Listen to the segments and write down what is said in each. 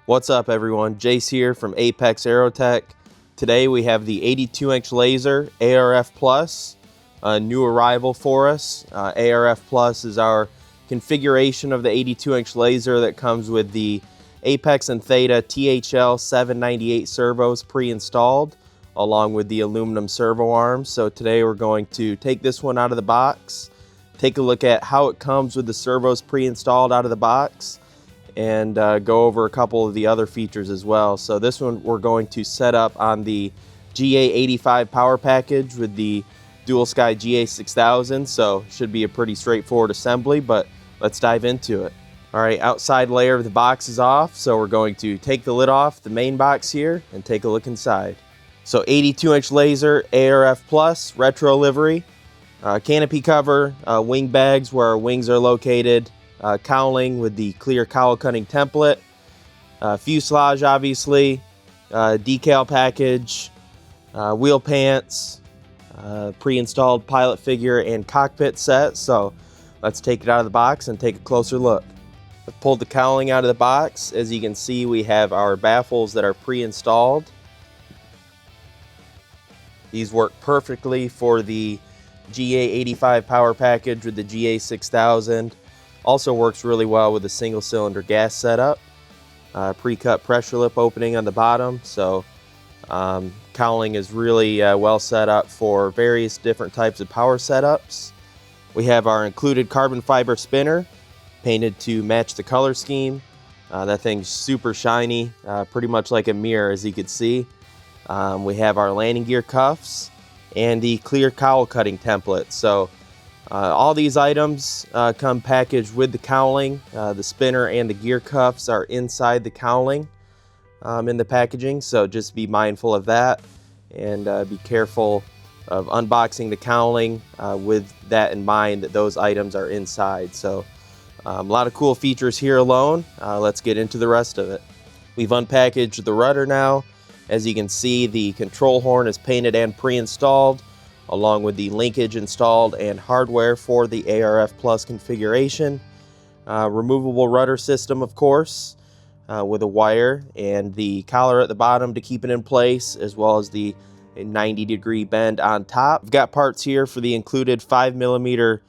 What's up everyone, Jace here from Apex Aerotech. Today we have the 82-inch laser ARF Plus, a new arrival for us. ARF Plus is our configuration of the 82-inch laser that comes with the Apex and Theta THL798 servos pre-installed, along with the aluminum servo arms. So today we're going to take this one out of the box, take a look at how it comes with the servos pre-installed out of the box, and go over a couple of the other features as well. So this one we're going to set up on the GA85 power package with the Dual Sky GA6000, so should be a pretty straightforward assembly, but let's dive into it. All right, outside layer of the box is off, so we're going to take the lid off the main box here and take a look inside. So 82-inch laser ARF Plus retro livery, canopy cover, wing bags where our wings are located, cowling with the clear cowl cutting template, fuselage obviously, decal package, wheel pants, pre-installed pilot figure and cockpit set. So let's take it out of the box and take a closer look. I've pulled the cowling out of the box. As you can see, we have our baffles that are pre-installed. These work perfectly for the GA85 power package with the GA6000. Also works really well with a single cylinder gas setup. Pre-cut pressure lip opening on the bottom, so cowling is really well set up for various different types of power setups. We have our included carbon fiber spinner, painted to match the color scheme. That thing's super shiny, pretty much like a mirror, as you can see. We have our landing gear cuffs and the clear cowl cutting template. So all these items come packaged with the cowling. The spinner and the gear cuffs are inside the cowling in the packaging, so just be mindful of that and be careful of unboxing the cowling with that in mind, that those items are inside. So a lot of cool features here alone. Let's get into the rest of it. We've unpackaged the rudder now. As you can see, the control horn is painted and pre-installed, along with the linkage installed and hardware for the ARF Plus configuration. Removable rudder system, of course, with a wire and the collar at the bottom to keep it in place, as well as the 90-degree bend on top. We've got parts here for the included 5mm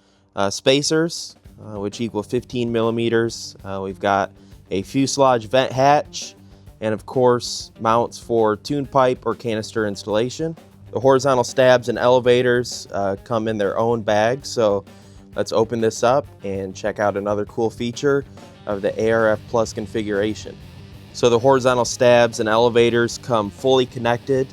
spacers, which equal 15 millimeters. We've got a fuselage vent hatch, and of course mounts for tune pipe or canister installation. The horizontal stabs and elevators come in their own bag, so let's open this up and check out another cool feature of the ARF Plus configuration. So the horizontal stabs and elevators come fully connected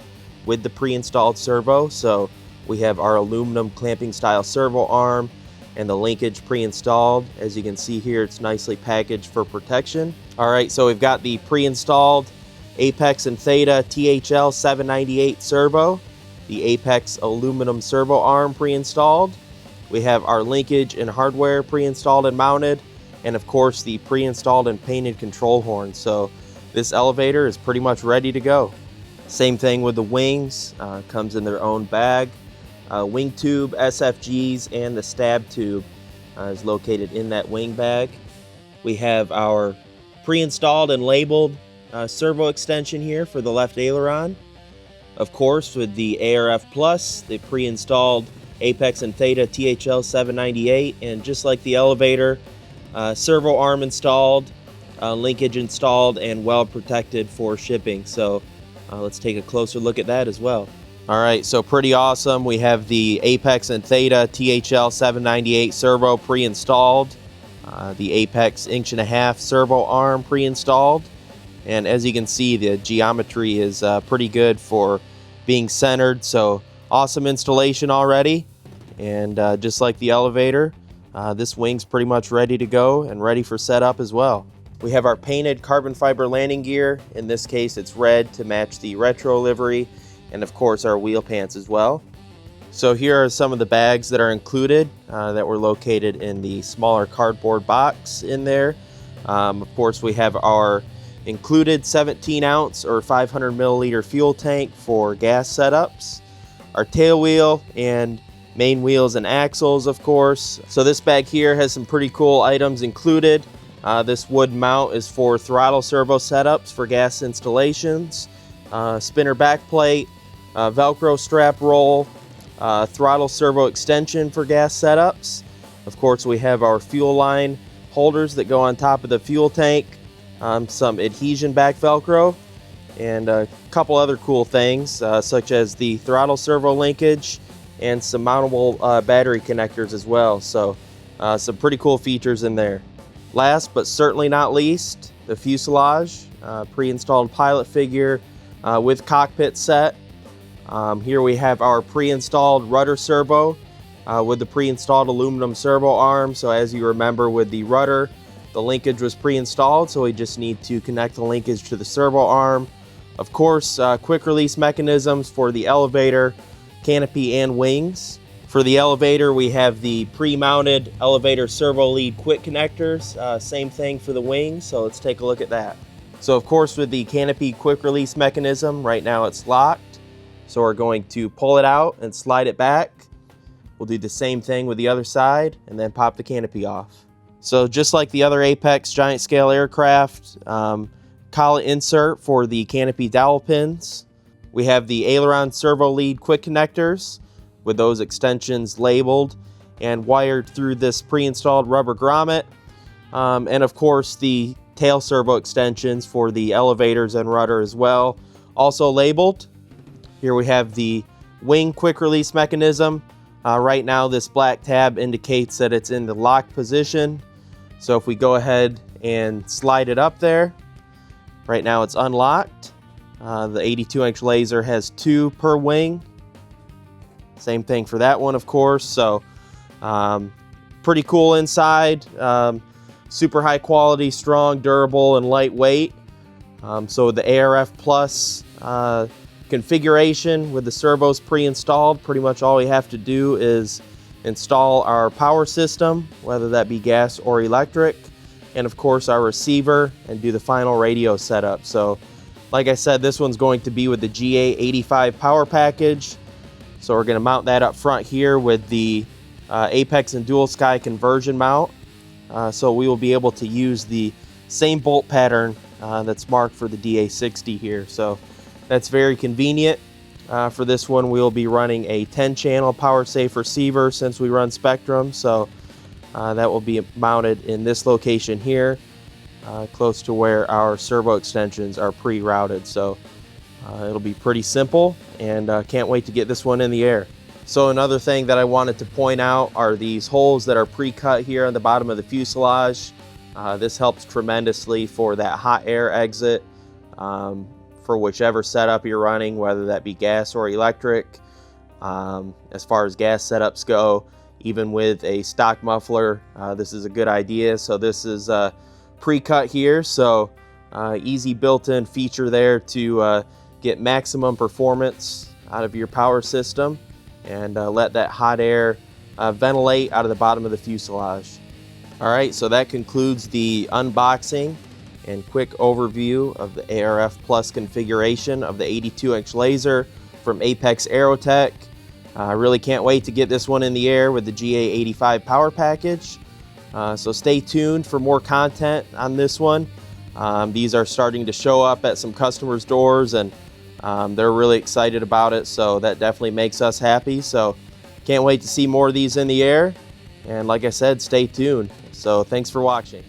with the pre-installed servo. So we have our aluminum clamping style servo arm and the linkage pre-installed. As you can see here, it's nicely packaged for protection. All right, so we've got the pre-installed Apex and Theta THL798 servo, the Apex aluminum servo arm pre-installed. We have our linkage and hardware pre-installed and mounted, and of course the pre-installed and painted control horn. So this elevator is pretty much ready to go. Same thing with the wings, comes in their own bag. Wing tube, SFGs, and the stab tube is located in that wing bag. We have our pre-installed and labeled servo extension here for the left aileron. Of course, with the ARF Plus, the pre-installed Apex and Theta THL798, and just like the elevator, servo arm installed, linkage installed, and well protected for shipping. So let's take a closer look at that as well. All right, so pretty awesome. We have the Apex and Theta THL798 servo pre-installed, the Apex 1.5" servo arm pre-installed. And as you can see, the geometry is pretty good for being centered, so awesome installation already. And just like the elevator, this wing's pretty much ready to go and ready for setup as well. We have our painted carbon fiber landing gear. In this case, it's red to match the retro livery, and of course our wheel pants as well. So here are some of the bags that are included that were located in the smaller cardboard box in there. Of course, we have our included 17-ounce or 500 milliliter fuel tank for gas setups, our tail wheel and main wheels and axles, of course. So this bag here has some pretty cool items included. This wood mount is for throttle servo setups for gas installations, spinner backplate, Velcro strap roll, throttle servo extension for gas setups. Of course, we have our fuel line holders that go on top of the fuel tank, some adhesion back Velcro, and a couple other cool things such as the throttle servo linkage and some mountable battery connectors as well. So some pretty cool features in there. Last but certainly not least, the fuselage, pre-installed pilot figure with cockpit set. Here we have our pre-installed rudder servo with the pre-installed aluminum servo arm. So as you remember with the rudder, the linkage was pre-installed, so we just need to connect the linkage to the servo arm. Of course, quick release mechanisms for the elevator, canopy, and wings. For the elevator, we have the pre-mounted elevator servo lead quick connectors. Same thing for the wings, so let's take a look at that. So of course with the canopy quick release mechanism, right now it's locked. So we're going to pull it out and slide it back. We'll do the same thing with the other side and then pop the canopy off. So just like the other Apex giant scale aircraft, collet insert for the canopy dowel pins. We have the aileron servo lead quick connectors with those extensions labeled and wired through this pre-installed rubber grommet. And of course the tail servo extensions for the elevators and rudder as well, also labeled. Here we have the wing quick release mechanism. Right now this black tab indicates that it's in the locked position. So if we go ahead and slide it up there, right now it's unlocked. The 82-inch laser has 2 per wing. Same thing for that one, of course. So pretty cool inside. Super high quality, strong, durable, and lightweight. So the ARF Plus configuration with the servos pre-installed, pretty much all we have to do is install our power system, whether that be gas or electric, and of course our receiver, and do the final radio setup. So like I said, this one's going to be with the GA85 power package. So we're going to mount that up front here with the Apex and Dual Sky conversion mount. So we will be able to use the same bolt pattern that's marked for the DA60 here. So that's very convenient. For this one, we'll be running a 10-channel power safe receiver since we run Spectrum. So that will be mounted in this location here, close to where our servo extensions are pre-routed. So it'll be pretty simple, and can't wait to get this one in the air. So another thing that I wanted to point out are these holes that are pre-cut here on the bottom of the fuselage. This helps tremendously for that hot air exit for whichever setup you're running, whether that be gas or electric. As far as gas setups go, even with a stock muffler, this is a good idea. So this is pre-cut here, so easy built-in feature there to get maximum performance out of your power system and let that hot air ventilate out of the bottom of the fuselage. Alright, so that concludes the unboxing and quick overview of the ARF Plus configuration of the 82-inch laser from Apex Aerotech. I really can't wait to get this one in the air with the GA85 power package. So stay tuned for more content on this one. These are starting to show up at some customers' doors, and they're really excited about it, so that definitely makes us happy. So can't wait to see more of these in the air, and like I said, stay tuned. So thanks for watching.